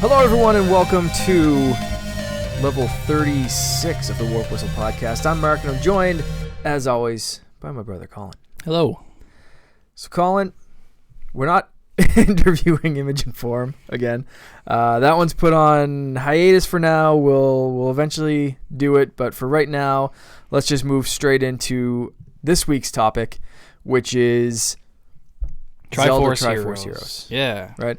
Hello, everyone, and welcome to level 36 of the Warp Whistle podcast. I'm Mark, and I'm joined, as always, by my brother, Colin. Hello. So, Colin, we're not interviewing Image and Form again. That one's put on hiatus for now. We'll eventually do it, but for right now, let's just move straight into this week's topic, which is Triforce Zelda Heroes. Triforce Heroes. Yeah. Right?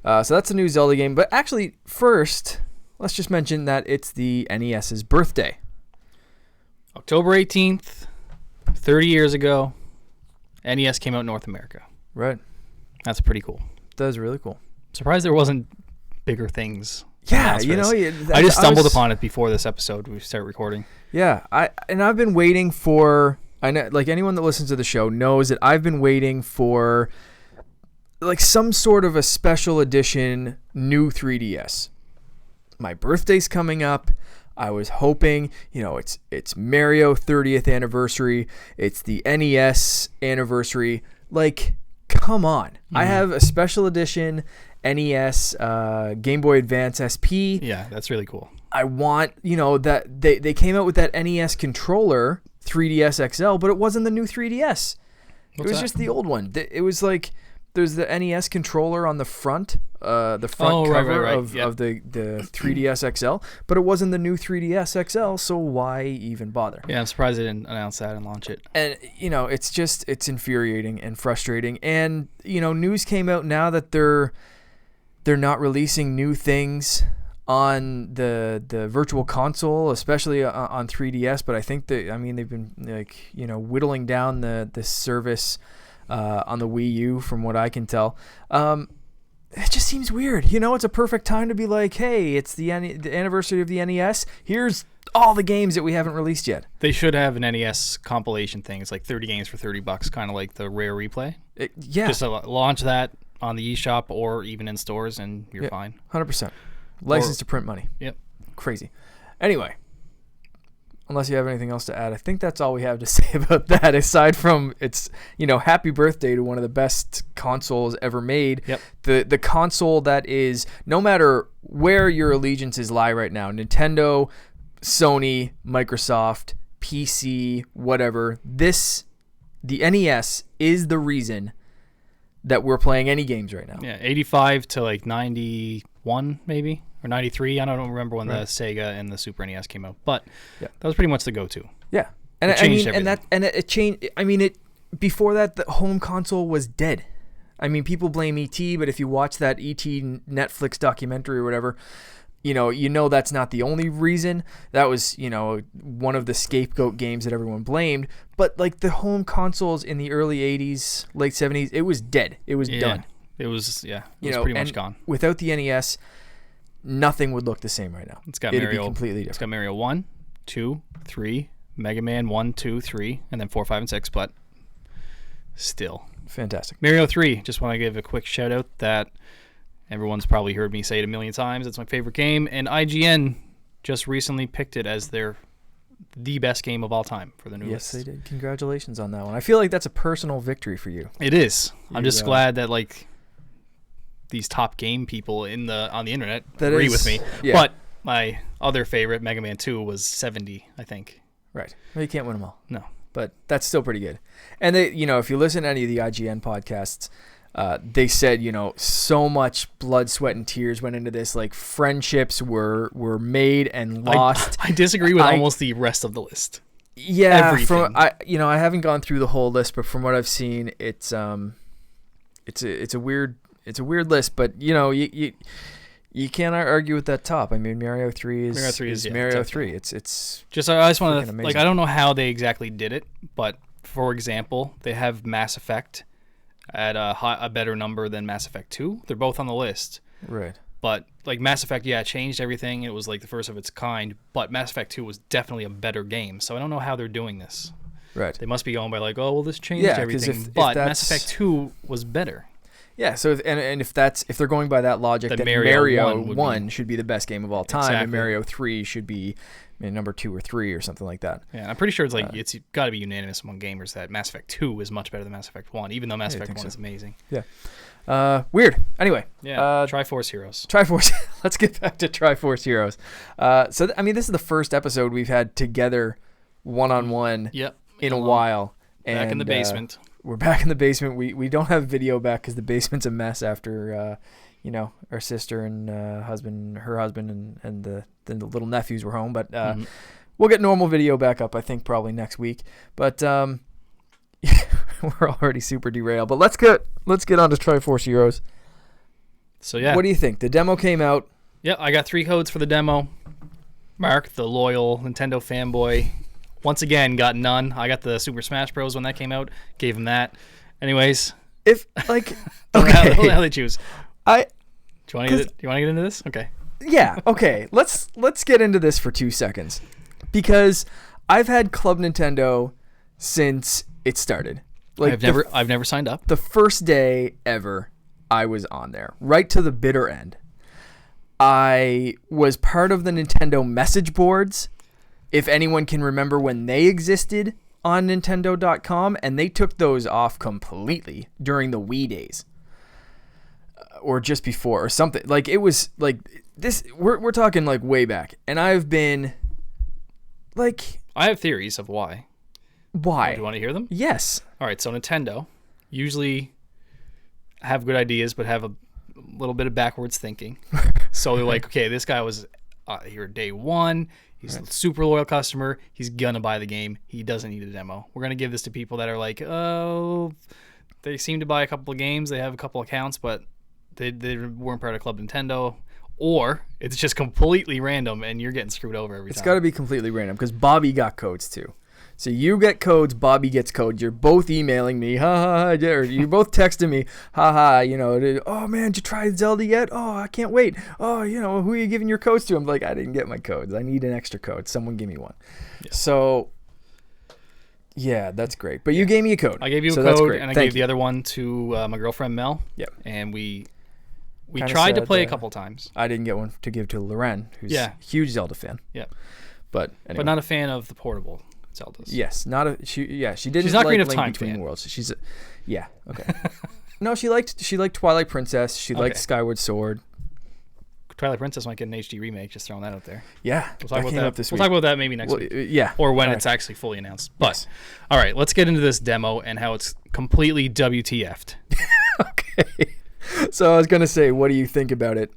So that's a new Zelda game. But actually, first, let's just mention that it's the NES's birthday. October 18th, 30 years ago, NES came out in North America. Right. That's pretty cool. That is really cool. Surprised there wasn't bigger things. Yeah, you know. I just stumbled upon it before this episode we started recording. Yeah, I've been waiting for... I know, like anyone that listens to the show knows that I've been waiting for like some sort of a special edition new 3DS. My birthday's coming up. I was hoping, it's Mario 30th anniversary. It's the NES anniversary. Like, come on. Mm-hmm. I have a special edition NES Game Boy Advance SP. Yeah, that's really cool. I want, that they came out with that NES controller, 3DS XL, but it wasn't the new 3DS. It was just the old one. It was like... There's the NES controller on the front, cover of the 3DS XL, but it wasn't the new 3DS XL, so why even bother? Yeah, I'm surprised they didn't announce that and launch it. And, it's infuriating and frustrating. And, news came out now that they're not releasing new things on the virtual console, especially on 3DS, but I think they've been whittling down the service on the Wii U, from what I can tell. It just seems weird. It's a perfect time to be like, hey, it's the anniversary of the NES. Here's all the games that we haven't released yet. They should have an NES compilation thing. It's like 30 games for $30, kind of like the Rare Replay. Yeah. Just launch that on the eShop or even in stores, and you're fine. 100%. License to print money. Yep. Crazy. Anyway. Unless you have anything else to add, I think that's all we have to say about that, aside from it's, happy birthday to one of the best consoles ever made. Yep. The console that is, no matter where your allegiances lie right now, Nintendo, Sony, Microsoft, PC, whatever, the NES is the reason that we're playing any games right now. Yeah, 85 to like 91 maybe. Or 93, I don't remember when the Sega and the Super NES came out, but that was pretty much the go-to. Yeah, and it changed everything. It changed. Before that, the home console was dead. People blame ET, but if you watch that ET Netflix documentary or whatever, that's not the only reason. That was one of the scapegoat games that everyone blamed. But like the home consoles in the early 80s, late 70s, it was dead. It was done. It was pretty much gone. Without the NES. Nothing would look the same right now. It'd be completely different. It's got Mario 1, 2, 3, Mega Man 1, 2, 3, and then 4, 5, and 6, but still. Fantastic. Mario 3, just want to give a quick shout out that everyone's probably heard me say it a million times. It's my favorite game, and IGN just recently picked it as the best game of all time for the new list. Yes, they did. Congratulations on that one. I feel like that's a personal victory for you. It is. I'm just glad that these top game people on the internet agree with me. Yeah. But my other favorite, Mega Man 2, was 70, I think. Right. Well, you can't win them all. No. But that's still pretty good. And they, if you listen to any of the IGN podcasts, they said, so much blood, sweat, and tears went into this. Like friendships were made and lost. I disagree with almost the rest of the list. Yeah. Everything. I haven't gone through the whole list, but from what I've seen, it's a weird list, but you can't argue with that top. Mario 3 is Mario 3. It's just I just want to I don't know how they exactly did it, but for example, they have Mass Effect at a better number than Mass Effect 2. They're both on the list. Right. But like Mass Effect, it changed everything. It was like the first of its kind, but Mass Effect 2 was definitely a better game. So I don't know how they're doing this. Right. They must be going by this changed everything. But Mass Effect 2 was better. Yeah, so if they're going by that logic, Then then Mario Mario 1 should be the best game of all time, Exactly. and Mario 3 should be number 2 or 3 or something like that. Yeah, I'm pretty sure it's got to be unanimous among gamers that Mass Effect 2 is much better than Mass Effect 1, even though Mass Effect 1 is amazing. Yeah. Weird. Anyway. Yeah. Triforce Heroes. Triforce. Let's get back to Triforce Heroes. This is the first episode we've had together one-on-one in a while. Back in the basement. We're back in the basement. We don't have video back because the basement's a mess after, our sister and her husband and the little nephews were home. But we'll get normal video back up, I think, probably next week. But we're already super derailed. But let's get on to Triforce Heroes. So, yeah. What do you think? The demo came out. Yeah, I got 3 codes for the demo. Mark, the loyal Nintendo fanboy, once again got none. I got the Super Smash Bros. When that came out. Gave him that. Anyways. Okay. How they choose. Do you want to get into this? Okay. Yeah. Okay. Let's get into this for 2 seconds, because I've had Club Nintendo since it started. I've never signed up. The first day ever, I was on there, right to the bitter end. I was part of the Nintendo message boards, if anyone can remember when they existed on Nintendo.com, and they took those off completely during the Wii days. Or just before, or something. Like, it was like this. We're talking like way back, and I've been like. I have theories of why. Why? Do you want to hear them? Yes. All right. So Nintendo usually have good ideas, but have a little bit of backwards thinking. So they're like, okay, this guy was here day one. He's a super loyal customer. He's gonna buy the game. He doesn't need a demo. We're gonna give this to people that are like, oh, they seem to buy a couple of games. They have a couple accounts, but they weren't part of Club Nintendo, or it's just completely random and you're getting screwed over every time. It's got to be completely random, because Bobby got codes too. So you get codes, Bobby gets codes. You're both emailing me, or you're both texting me, oh man, did you try Zelda yet? Oh, I can't wait. Oh, who are you giving your codes to? I'm like, I didn't get my codes. I need an extra code. Someone give me one. Yeah. So yeah, that's great. But you gave me a code. I gave you a code, and I gave the other one to my girlfriend Mel. Yep. And we tried to play a couple times. I didn't get one to give to Loren, who's a huge Zelda fan. Yeah. But anyway. But not a fan of the portable Zeldas. Yes, she didn't. She's not like Link Between fan. Worlds. Okay. No, she liked Twilight Princess. She liked Skyward Sword. Twilight Princess might get an HD remake. Just throwing that out there. Yeah, we'll talk about that. We'll talk about that maybe next week. Yeah, or when it's actually fully announced. But all right, let's get into this demo and how it's completely WTF'd. Okay. So I was gonna say, what do you think about it?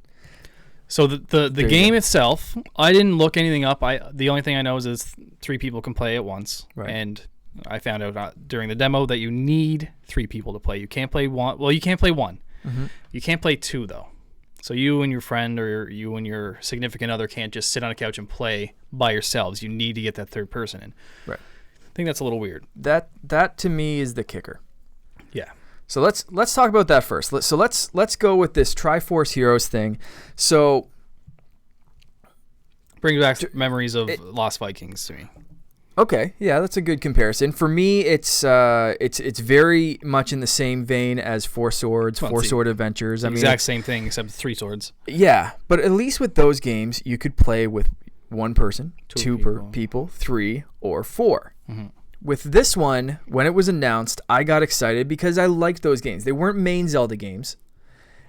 So the game itself, I didn't look anything up. The only thing I know is 3 people can play at once, and I found out during the demo that you need 3 people to play. You can't play one. Well, you can't play one. Mm-hmm. You can't play 2 though. So you and your friend or you and your significant other can't just sit on a couch and play by yourselves. You need to get that third person in. Right. I think that's a little weird. That to me is the kicker. Yeah. So let's talk about that first. Let's go with this Triforce Heroes thing. So brings back memories of Lost Vikings to me. Okay, yeah, that's a good comparison. For me, it's very much in the same vein as Four Swords, Sword Adventures. Exact same thing except 3 swords. Yeah, but at least with those games, you could play with 1 person, 2 people, 3 or 4. Mm-hmm. With this one, when it was announced, I got excited because I liked those games. They weren't main Zelda games,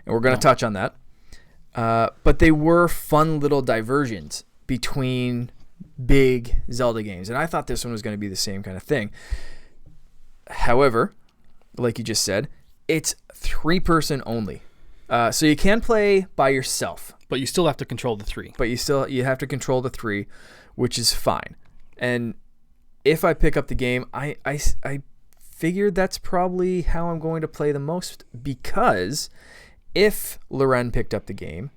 and we're going to touch on that. But they were fun little diversions between big Zelda games, and I thought this one was going to be the same kind of thing. However, like you just said, it's 3-person only. So you can play by yourself. But you still have to control the 3. But you have to control the 3, which is fine. And if I pick up the game, I figured that's probably how I'm going to play the most, because if Loren picked up the game,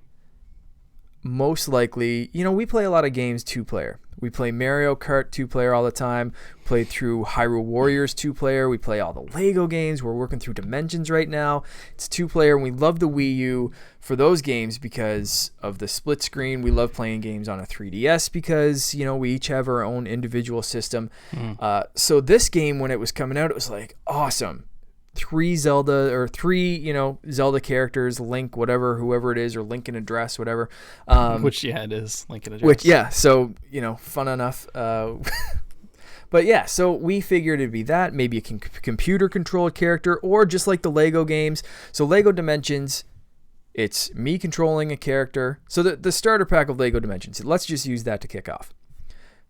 most likely, we play a lot of games 2-player. We play Mario Kart 2-player all the time. Played through Hyrule Warriors 2-player. We play all the Lego games. We're working through Dimensions right now. It's 2-player, and we love the Wii U for those games because of the split screen. We love playing games on a 3DS because, we each have our own individual system. So this game, when it was coming out, it was like, awesome. three Zelda or three, Zelda characters, Link, whatever, whoever it is, or Link in a dress, whatever. Which, it is Link in a dress. Which, yeah, so, fun enough. But yeah, so we figured it'd be that, maybe a computer-controlled character, or just like the Lego games. So Lego Dimensions, it's me controlling a character. So the starter pack of Lego Dimensions, let's just use that to kick off.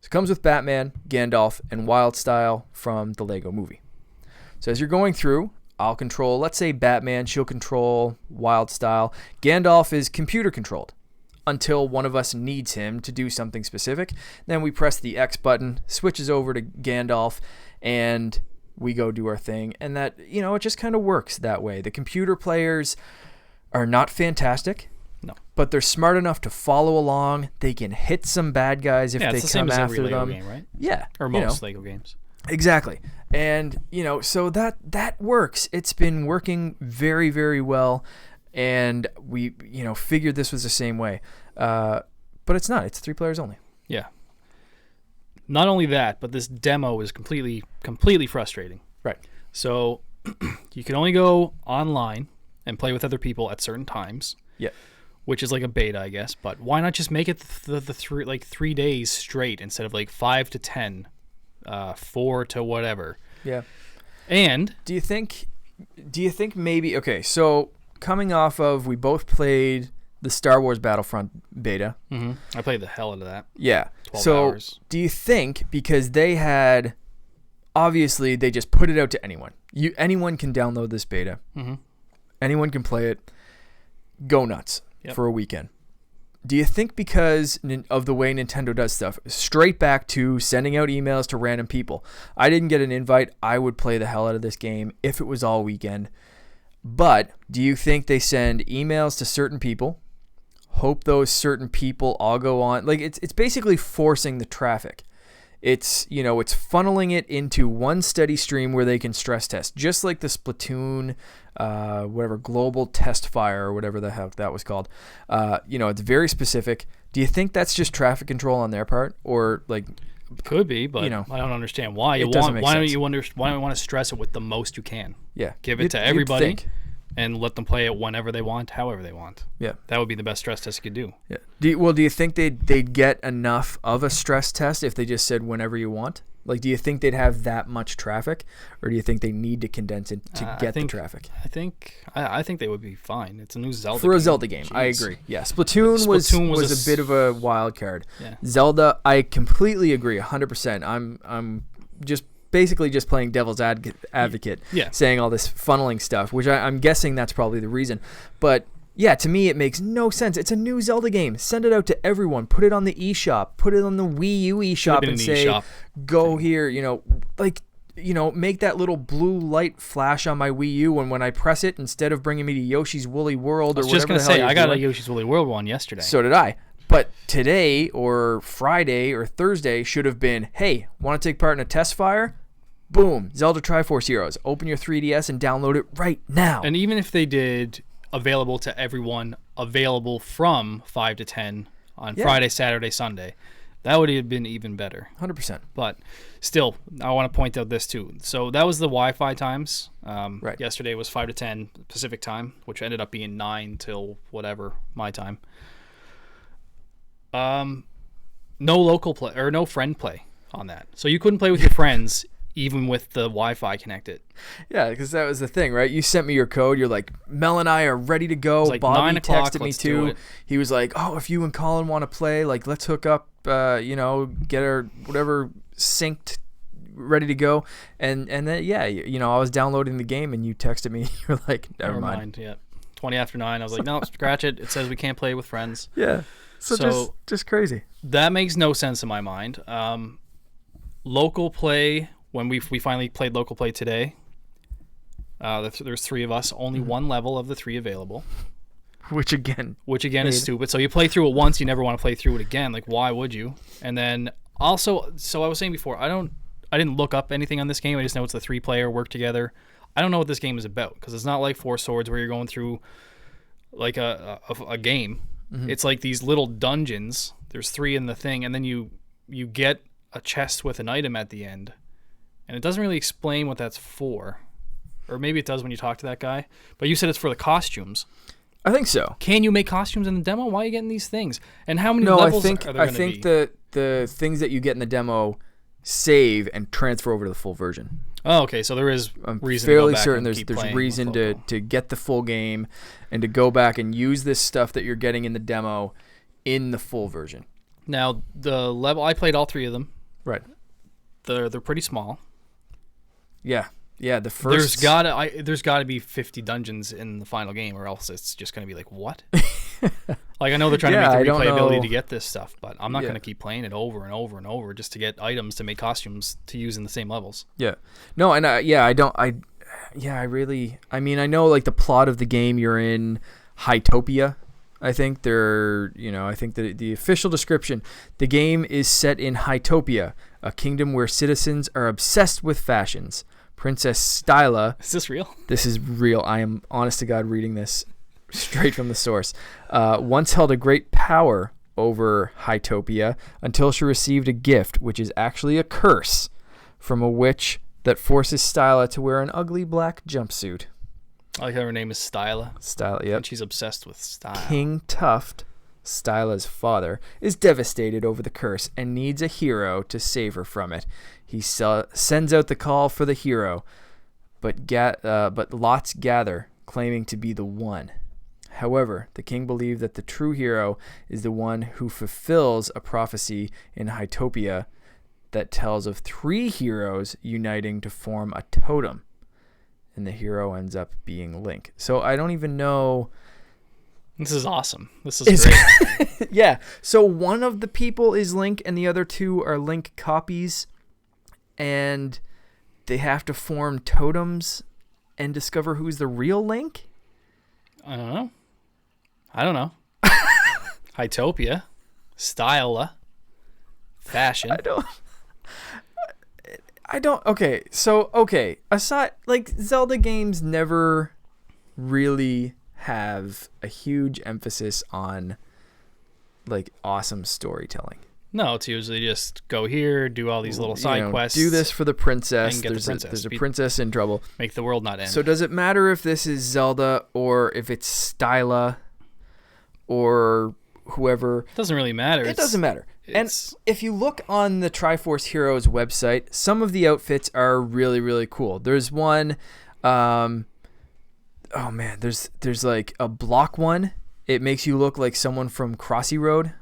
So it comes with Batman, Gandalf, and Wildstyle from the Lego movie. So as you're going through, I'll control, let's say Batman, she'll control Wildstyle. Gandalf is computer-controlled until one of us needs him to do something specific. Then we press the X button, switches over to Gandalf, and we go do our thing. And that, it just kind of works that way. The computer players are not fantastic. No. But they're smart enough to follow along. They can hit some bad guys if they it's the same come as after every Lego them. game, right? Yeah. Or most Lego games. Exactly. And, so that works. It's been working very, very well. And we, figured this was the same way. But it's not. It's 3 players only. Yeah. Not only that, but this demo is completely frustrating. Right. So you can only go online and play with other people at certain times. Yeah. Which is like a beta, I guess. But why not just make it the 3 days straight instead of like 5 to 10, 4 to whatever. Yeah. And do you think maybe, okay, so coming off of, we both played the Star Wars Battlefront beta. Mm-hmm. I played the hell out of that. Yeah. 12 so hours. Do you think, because they had, obviously they just put it out to anyone. Anyone can download this beta. Mm-hmm. Anyone can play it. Go nuts for a weekend. Do you think because of the way Nintendo does stuff, straight back to sending out emails to random people? I didn't get an invite. I would play the hell out of this game if it was all weekend. But do you think they send emails to certain people, hope those certain people all go on? Like, it's basically forcing the traffic. It's, it's funneling it into one steady stream where they can stress test, just like the Splatoon, whatever, global test fire or whatever the heck that was called. It's very specific. Do you think that's just traffic control on their part, or like? Could be, but I don't understand why. Why don't you want to stress it with the most you can? Yeah, give it to everybody and let them play it whenever they want, however they want. Yeah, that would be the best stress test you could do. Yeah. Do you think they'd get enough of a stress test if they just said whenever you want? Like, do you think they'd have that much traffic, or do you think they need to condense it to get the traffic? I think they would be fine. It's a new Zelda for game. a Zelda game. Jeez. I agree. Yeah, Splatoon was a bit of a wild card. Yeah. Zelda, I completely agree, 100%. I'm just basically just playing devil's advocate, saying all this funneling stuff, which I'm guessing that's probably the reason. But yeah, to me, it makes no sense. It's a new Zelda game. Send it out to everyone. Put it on the eShop. Put it on the Wii U eShop and say, go here, make that little blue light flash on my Wii U, and when I press it, instead of bringing me to Yoshi's Woolly World or whatever the hell. I was just going to say, I got a Yoshi's Woolly World one yesterday. So did I. But today or Friday or Thursday should have been, hey, want to take part in a test fire? Boom, Zelda Triforce Heroes. Open your 3DS and download it right now. And even if they did available to everyone, available from 5 to 10 on Friday, Saturday, Sunday, that would have been even better. 100%. But still, I want to point out this too. So that was the Wi-Fi times. Right. Yesterday was 5 to 10 Pacific time, which ended up being 9 till whatever my time. No local play or no friend play on that. So you couldn't play with your friends even with the Wi-Fi connected. Yeah, because that was the thing, right? You sent me your code. You're like, Mel and I are ready to go. Like Bobby 9 o'clock, texted me too. He was like, oh, if you and Colin want to play, like, let's hook up, get our whatever synced, ready to go. And then, I was downloading the game and you texted me. You're like, never mind. Yeah. 20 after 9. I was like, no, scratch it. It says we can't play with friends. Yeah. So just crazy. That makes no sense in my mind. Local play, when we finally played local play today, there's 3 of us, only one level of the 3 available. Which again is stupid. So you play through it once, you never want to play through it again. Like, why would you? And then also, so I was saying before, I didn't look up anything on this game. I just know it's the 3-player work together. I don't know what this game is about, because it's not like Four Swords where you're going through like a game. Mm-hmm. It's like these little dungeons. There's 3 in the thing, and then you get a chest with an item at the end, and it doesn't really explain what that's for. or maybe it does when you talk to that guy. But you said it's for the costumes. I think so. Can you make costumes in the demo? Why are you getting these things? And how many No, levels I think are there going to be? I think the things that you get in the demo save and transfer over to the full version. Oh, okay. So there is I'm reason fairly to go back certain and there's keep playing reason with full. to get the full game and to go back and use this stuff that you're getting in the demo in the full version. Now, the level, I played all 3 of them. Right. They're pretty small. Yeah. Yeah, the first... There's gotta be 50 dungeons in the final game, or else it's just going to be like, what? Like, I know they're trying to make the replayability to get this stuff, but I'm not going to keep playing it over and over and over just to get items to make costumes to use in the same levels. Yeah. No, and I know, like, the plot of the game, you're in Hytopia. I think I think the official description, the game is set in Hytopia, a kingdom where citizens are obsessed with fashions. Princess Styla. Is this real? This is real. I am honest to God reading this straight from the source. Once held a great power over Hytopia until she received a gift, which is actually a curse from a witch that forces Styla to wear an ugly black jumpsuit. I like how her name is Styla. Styla, yep. And she's obsessed with style. King Tuft, Styla's father, is devastated over the curse and needs a hero to save her from it. He sends out the call for the hero, but lots gather, claiming to be the one. However, the king believed that the true hero is the one who fulfills a prophecy in Hytopia that tells of 3 heroes uniting to form a totem. And the hero ends up being Link. So I don't even know... This is awesome. This is great. Yeah. So one of the people is Link and the other 2 are Link copies. And they have to form totems and discover who's the real Link? I don't know. Hytopia. Styla. Fashion. I don't. Okay. So, aside, like, Zelda games never really have a huge emphasis on, like, awesome storytelling. No, it's usually just go here, do all these little side quests. Do this for the princess. And get the princess. There's a princess in trouble. Make the world not end. So does it matter if this is Zelda or if it's Styla or whoever? It doesn't really matter. It doesn't matter. And if you look on the Triforce Heroes website, some of the outfits are really, really cool. There's one, there's like a block one. It makes you look like someone from Crossy Road.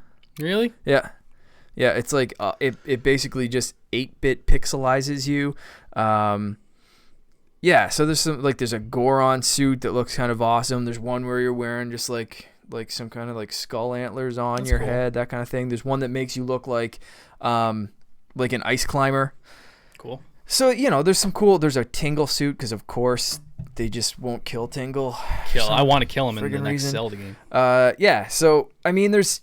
Really? Yeah. Yeah, it's like it basically just 8-bit pixelizes you. Yeah, so there's a Goron suit that looks kind of awesome. There's one where you're wearing just like some kind of like skull antlers on your head, that kind of thing. There's one that makes you look like an ice climber. Cool. So, there's a Tingle suit because of course they just won't kill Tingle. I want to kill him in the next Zelda game. Yeah. So I mean, there's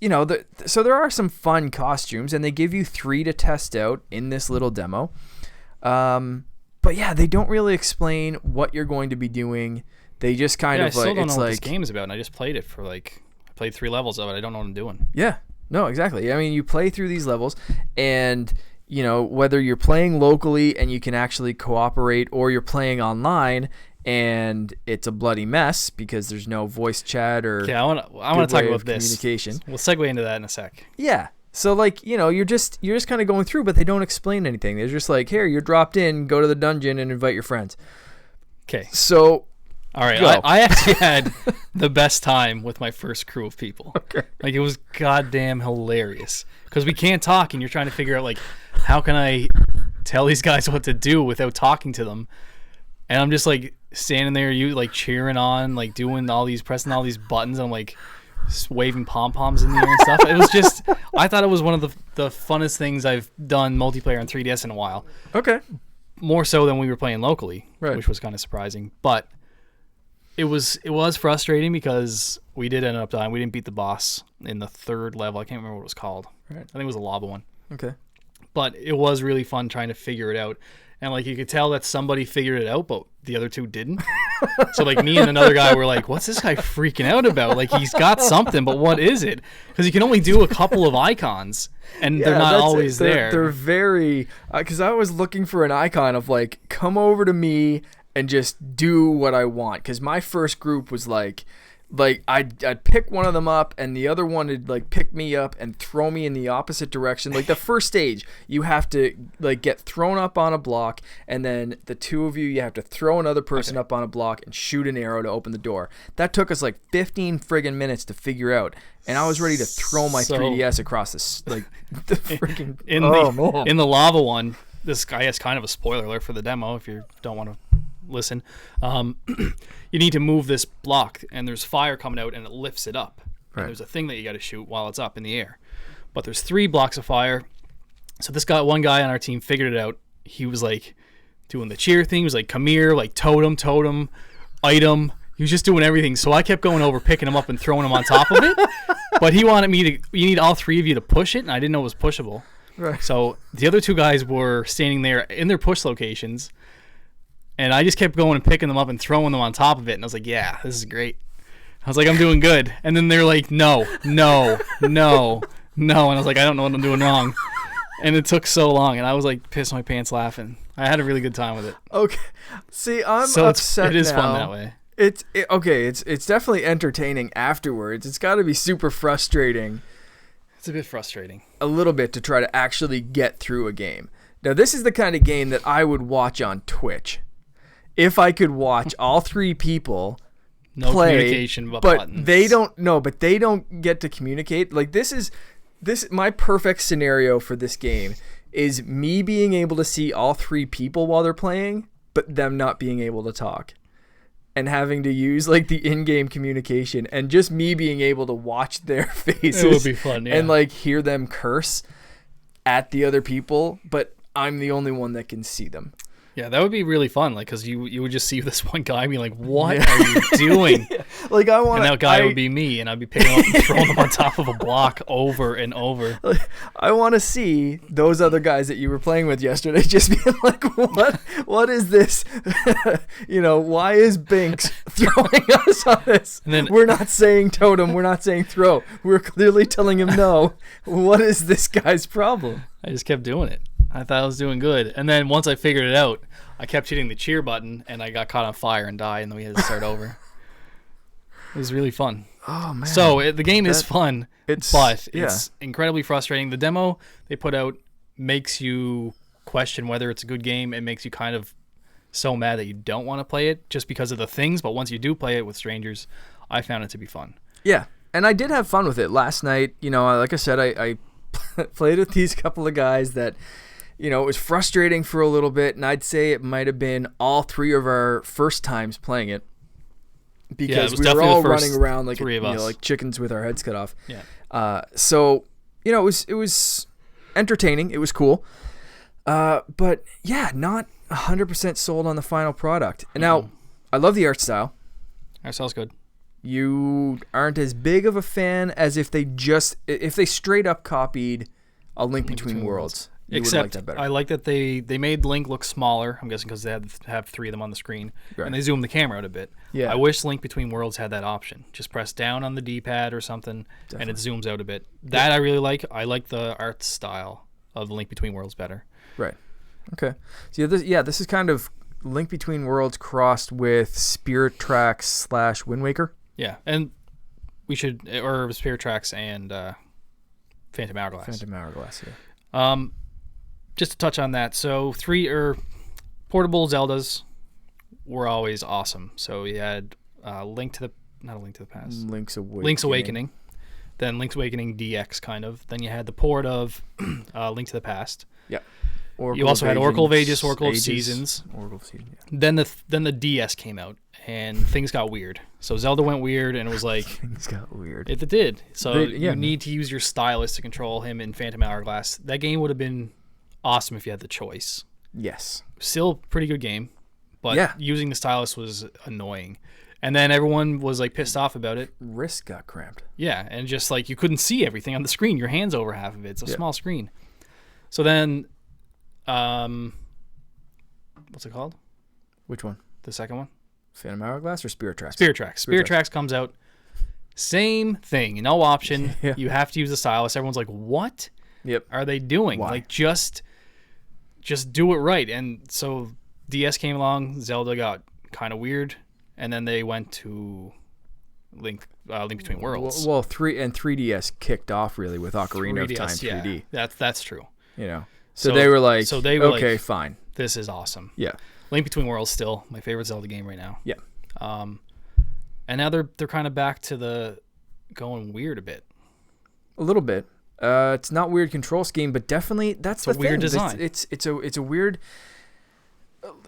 so there are some fun costumes, and they give you 3 to test out in this little demo. But yeah, they don't really explain what you're going to be doing. They just kind of I still don't know what this game is about, and I just played it I played 3 levels of it. I don't know what I'm doing. Yeah. No, exactly. I mean, you play through these levels, and whether you're playing locally and you can actually cooperate, or you're playing online and it's a bloody mess because there's no voice chat or I want to talk about this communication. We'll segue into that in a sec. Yeah. So you're just kind of going through, but they don't explain anything. They're just like, here, you're dropped in, go to the dungeon and invite your friends. Okay. So all right, I actually had the best time with my first crew of people. Okay. Like, it was goddamn hilarious because we can't talk, and you're trying to figure out, like, how can I tell these guys what to do without talking to them? And I'm just like standing there, cheering on, like pressing all these buttons, and I'm like waving pom poms in the air and stuff. It was just, I thought it was one of the funnest things I've done multiplayer on 3DS in a while. Okay. More so than we were playing locally, right, which was kind of surprising, but. It was frustrating because we did end up dying. We didn't beat the boss in the 3rd level. I can't remember what it was called. Right. I think it was a lava one. Okay. But it was really fun trying to figure it out. And like you could tell that somebody figured it out, but the other 2 didn't. So like me and another guy were like, what's this guy freaking out about? Like, he's got something, but what is it? Because you can only do a couple of icons, and they're not always there. They're very... Because I was looking for an icon of like, come over to me and just do what I want. Because my first group was like I'd pick one of them up and the other one would like pick me up and throw me in the opposite direction. Like the first stage, you have to like get thrown up on a block, and then the two of you have to throw another person up on a block and shoot an arrow to open the door. That took us like 15 friggin' minutes to figure out, and I was ready to throw my 3DS across this like the friggin' in the lava one. This guy has kind of a spoiler alert for the demo if you don't want to listen. You need to move this block, and there's fire coming out, and it lifts it up. Right. And there's a thing that you got to shoot while it's up in the air. But there's 3 blocks of fire. So one guy on our team figured it out. He was like doing the cheer thing. He was like, come here, like totem, item. He was just doing everything. So I kept going over, picking him up and throwing him on top of it. But he wanted me to, you need all 3 of you to push it, and I didn't know it was pushable. Right. So the other 2 guys were standing there in their push locations, and I just kept going and picking them up and throwing them on top of it. And I was like, yeah, this is great. I was like, I'm doing good. And then they're like, no. And I was like, I don't know what I'm doing wrong. And it took so long. And I was like, pissing my pants laughing. I had a really good time with it. Okay. See, I'm upset it is now. fun that way. It's definitely entertaining afterwards. It's got to be super frustrating. It's a bit frustrating. A little bit to try to actually get through a game. Now, this is the kind of game that I would watch on Twitch. If I could watch all 3 people play, communication but buttons. they don't get to communicate. Like this my perfect scenario for this game is me being able to see all 3 people while they're playing, but them not being able to talk. And having to use like the in-game communication, and just me being able to watch their faces. It would be fun, yeah. And like hear them curse at the other people, but I'm the only one that can see them. Yeah, that would be really fun. Like, because you would just see this one guy and be like, "What are you doing?" Like and that guy would be me, and I'd be picking up and throwing them on top of a block over and over. I want to see those other guys that you were playing with yesterday just being like, "What is this? Why is Binks throwing us on this? And then, we're not saying totem, we're not saying throw. We're clearly telling him no. What is this guy's problem?" I just kept doing it. I thought I was doing good. And then once I figured it out, I kept hitting the cheer button, and I got caught on fire and died, and then we had to start over. It was really fun. Oh, man. So the game is fun, but it's incredibly frustrating. The demo they put out makes you question whether it's a good game. It makes you kind of so mad that you don't want to play it just because of the things. But once you do play it with strangers, I found it to be fun. Yeah, and I did have fun with it last night. Like I said, I played with these couple of guys that... it was frustrating for a little bit, and I'd say it might have been all 3 of our first times playing it, because we were all running around like like chickens with our heads cut off. Yeah. So it was entertaining. It was cool. But yeah, not 100% sold on the final product. And now, I love the art style. Art style's good. You aren't as big of a fan as if they straight up copied A Link Between Worlds. Except I like that they made Link look smaller. I'm guessing because they had to have 3 of them on the screen, and they zoomed the camera out a bit. Yeah. I wish Link Between Worlds had that option. Just press down on the D-pad or something, and it zooms out a bit. That I really like. I like the art style of Link Between Worlds better. Right. Okay. So this is kind of Link Between Worlds crossed with Spirit Tracks / Wind Waker. Yeah, and Spirit Tracks and Phantom Hourglass. Yeah. Just to touch on that, so portable Zeldas were always awesome. So you had Link's Awakening, then Link's Awakening DX kind of. Then you had the port of Link to the Past. Yeah. You also had Oracle of Ages, Oracle of Seasons. Oracle of Seasons. Yeah. Then the DS came out, and things got weird. So Zelda went weird, and it was like things got weird. It did. So you need to use your stylus to control him in Phantom Hourglass. That game would have been awesome if you had the choice. Yes. Still pretty good game, but using the stylus was annoying. And then everyone was like pissed off about it. Wrist got cramped. Yeah, and just like you couldn't see everything on the screen. Your hand's over half of it. It's a small screen. So then, what's it called? Which one? The second one? Phantom Hourglass or Spirit Tracks? Spirit Tracks. Spirit Tracks comes out. Same thing. No option. You have to use the stylus. Everyone's like, what are they doing? Why? Like, just do it right. And so DS came along, Zelda got kind of weird, and then they went to Link Between Worlds. Well, 3DS kicked off really with Ocarina of Time 3D. Yeah, that's true. You know, so they were like, okay, like, fine, this is awesome. Yeah, Link Between Worlds still my favorite Zelda game right now. Yeah, and now they're kind of back to the going weird a bit. A little bit. It's not weird control scheme, but definitely that's the thing. Weird design. It's a weird.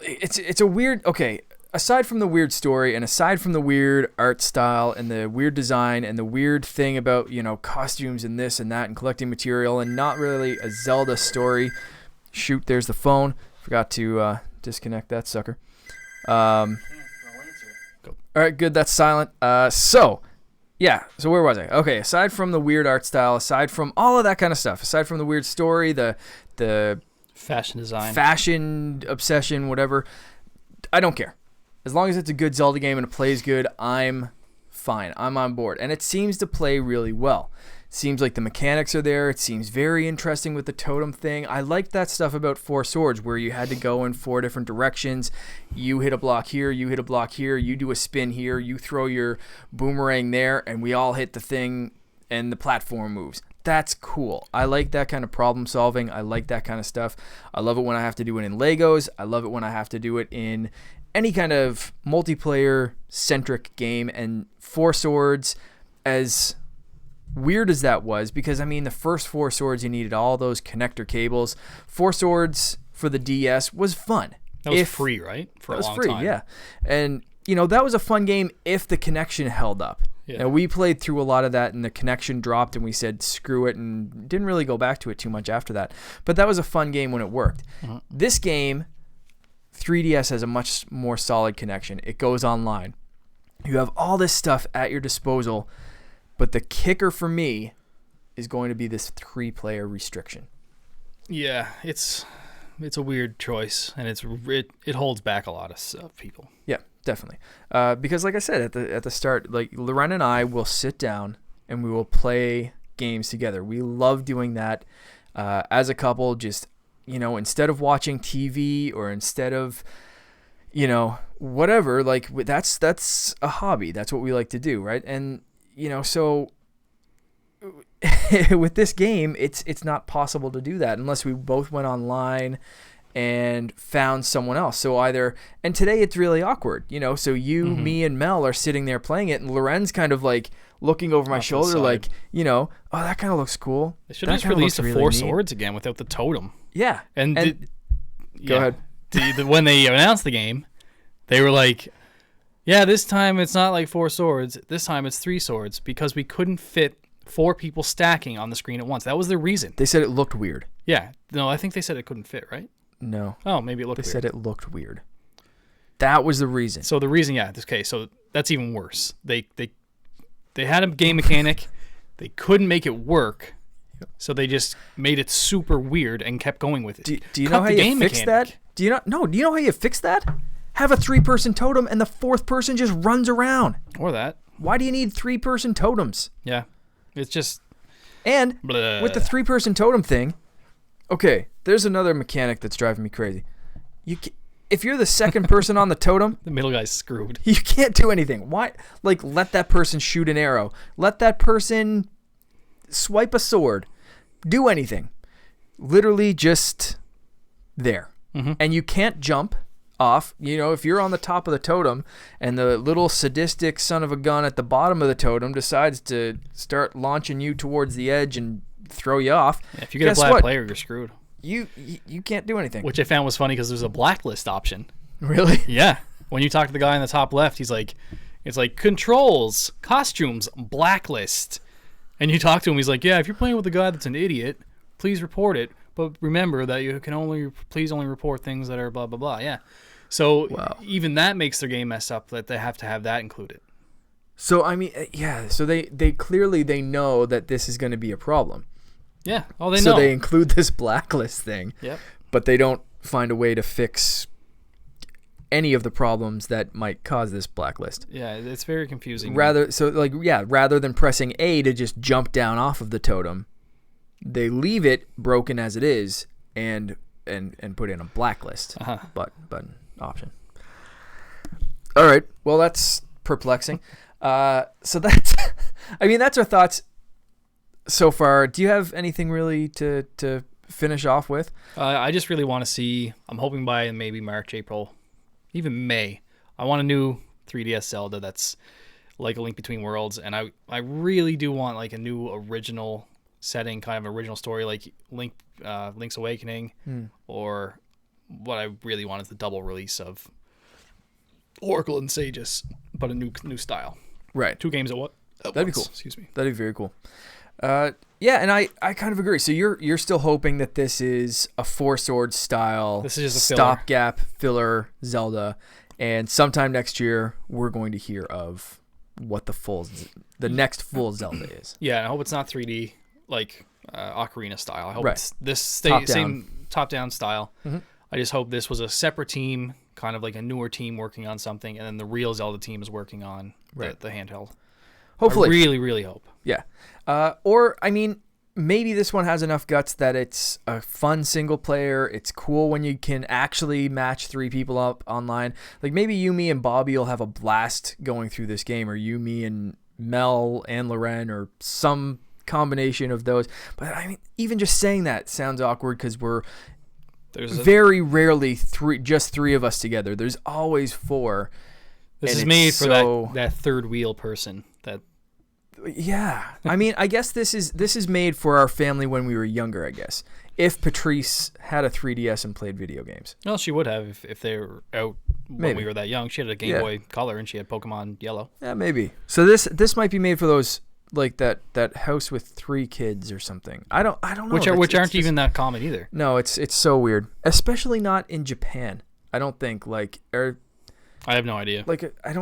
It's a weird. Okay, aside from the weird story and aside from the weird art style and the weird design and the weird thing about, you know, costumes and this and that and collecting material and not really a Zelda story. Shoot, there's the phone. Forgot to disconnect that sucker. All right, good. That's silent. So where was I? Okay, aside from the weird art style, aside from all of that kind of stuff, aside from the weird story, the fashion design, fashion obsession, whatever, I don't care. As long as it's a good Zelda game and it plays good, I'm fine. I'm on board. And it seems to play really well. It seems like the mechanics are there. It seems very interesting with the totem thing. I liked that stuff about Four Swords where you had to go in 4 different directions. You hit a block here, you hit a block here, you do a spin here, you throw your boomerang there, and we all hit the thing and the platform moves. That's cool. I like that kind of problem solving. I like that kind of stuff. I love it when I have to do it in Legos. I love it when I have to do it in any kind of multiplayer-centric game. And Four Swords, as weird as that was, because, I mean, the first Four Swords, you needed all those connector cables. Four Swords for the DS was fun. That was free, right? For a long time. That was free, yeah. And, you know, that was a fun game if the connection held up. Yeah. Now, we played through a lot of that, and the connection dropped, and we said, screw it, and didn't really go back to it too much after that. But that was a fun game when it worked. Uh-huh. This game, 3DS has a much more solid connection. It goes online. You have all this stuff at your disposal, but the kicker for me is going to be this 3-player restriction. Yeah, it's a weird choice, and it holds back a lot of people. Yeah, definitely. Because like I said at the start, like Loren and I will sit down and we will play games together. We love doing that as a couple. Just, you know, instead of watching TV or instead of, you know, whatever, like that's a hobby. That's what we like to do, right? And you know, so with this game, it's not possible to do that unless we both went online and found someone else. So and today it's really awkward, you know, so me and Mel are sitting there playing it, and Loren's kind of like looking over my shoulder like, you know, oh, that kind of looks cool. They should have just released the Four Swords again without the totem. Yeah. Go ahead. When they announced the game, they were like, yeah, this time it's not like 4 swords. This time it's 3 swords because we couldn't fit 4 people stacking on the screen at once. That was their reason. They said it looked weird. Yeah. No, I think they said it couldn't fit, right? No. Oh, maybe it looked weird. They said it looked weird. That was the reason. So the reason, yeah. Okay, so that's even worse. They had a game mechanic. They couldn't make it work. So they just made it super weird and kept going with it. Do you know how you fix that? Do you know how you fix that? Have a 3-person totem and the 4th person just runs around. Or that. Why do you need 3-person totems? Yeah. It's just... And with the 3-person totem thing, okay, there's another mechanic that's driving me crazy. If you're the second person on the totem... The middle guy's screwed. You can't do anything. Why? Like, let that person shoot an arrow. Let that person swipe a sword. Do anything. Literally just there. Mm-hmm. And you can't jump off. You know, if you're on the top of the totem and the little sadistic son of a gun at the bottom of the totem decides to start launching you towards the edge and throw you off. Yeah, if you get a black player, you're screwed. You can't do anything. Which I found was funny because there's a blacklist option. Really? Yeah. When you talk to the guy in the top left, he's like, it's like controls, costumes, blacklist. And you talk to him, he's like, yeah, if you're playing with a guy that's an idiot, please report it. But remember that you can please only report things that are blah, blah, blah. Yeah. So even that makes their game messed up that they have to have that included. So, I mean, yeah. So they clearly know that this is going to be a problem. Yeah. Oh, they know. So they include this blacklist thing. Yep. But they don't find a way to fix any of the problems that might cause this blacklist. Yeah, it's very confusing. Rather than pressing A to just jump down off of the totem, they leave it broken as it is and put in a blacklist. Uh-huh. But option. All right. Well, that's perplexing. So that's, I mean, that's our thoughts so far. Do you have anything really to finish off with? I just really want to see, I'm hoping by maybe March, April, even May, I want a new 3DS Zelda that's like A Link Between Worlds, and I really do want like a new original setting, kind of original story, like Link's Awakening, or what I really want is the double release of Oracle and Sages, but a new style. Right. 2 games at once. That'd be cool. Excuse me. That'd be very cool. Yeah, and I kind of agree. So you're still hoping that this is a Four Swords style, this is just a stopgap filler Zelda, and sometime next year we're going to hear of what the next full Zelda is. Yeah, and I hope it's not 3D like Ocarina style. I hope Right. it's this same top-down style. Mm-hmm. I just hope this was a separate team, kind of like a newer team working on something, and then the real Zelda team is working on the handheld. Hopefully. I really, really hope. Yeah. Or, I mean, maybe this one has enough guts that it's a fun single player. It's cool when you can actually match 3 people up online. Like maybe you, me, and Bobby will have a blast going through this game, or you, me, and Mel and Loren, or some combination of those. But I mean, even just saying that sounds awkward because we're very rarely just 3 of us together. There's always 4. This is made for that third wheel person. Yeah, I mean, I guess this is made for our family when we were younger, I guess. If Patrice had a 3DS and played video games. Well, she would have if they were out when we were that young. She had a Game Boy Color and she had Pokemon Yellow. Yeah, maybe. So this might be made for those, like that house with 3 kids or something. I don't know. Which aren't even that common either. No, it's so weird. Especially not in Japan. I don't think I have no idea. Like I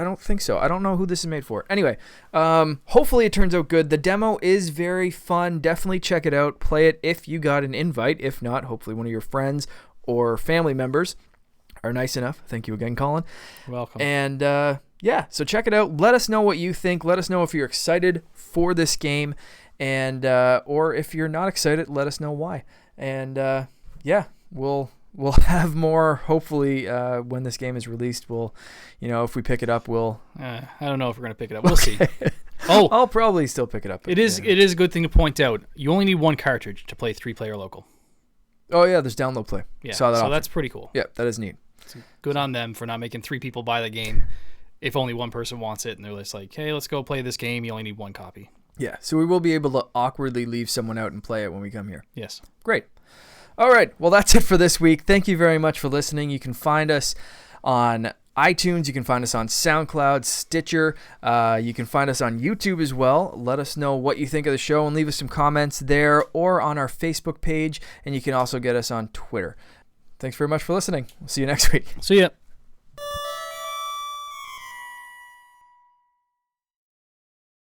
don't think so. I don't know who this is made for. Anyway, hopefully it turns out good. The demo is very fun. Definitely check it out. Play it if you got an invite. If not, hopefully one of your friends or family members are nice enough. Thank you again, Colin. You're welcome. And yeah, so check it out. Let us know what you think. Let us know if you're excited for this game, and or if you're not excited, let us know why. And yeah, we'll have more, hopefully, when this game is released. We'll, if we pick it up, we'll... I don't know if we're going to pick it up. We'll see. Oh, I'll probably still pick it up. It is a good thing to point out. You only need 1 cartridge to play 3-player local. Oh, yeah, there's download play. Yeah, Saw that so option. that's pretty cool. Yeah, that is neat. So good on them for not making 3 people buy the game if only 1 person wants it, and they're just like, hey, let's go play this game. You only need 1 copy. Yeah, so we will be able to awkwardly leave someone out and play it when we come here. Yes. Great. All right, well, that's it for this week. Thank you very much for listening. You can find us on iTunes. You can find us on SoundCloud, Stitcher. You can find us on YouTube as well. Let us know what you think of the show and leave us some comments there or on our Facebook page. And you can also get us on Twitter. Thanks very much for listening. We'll see you next week. See ya.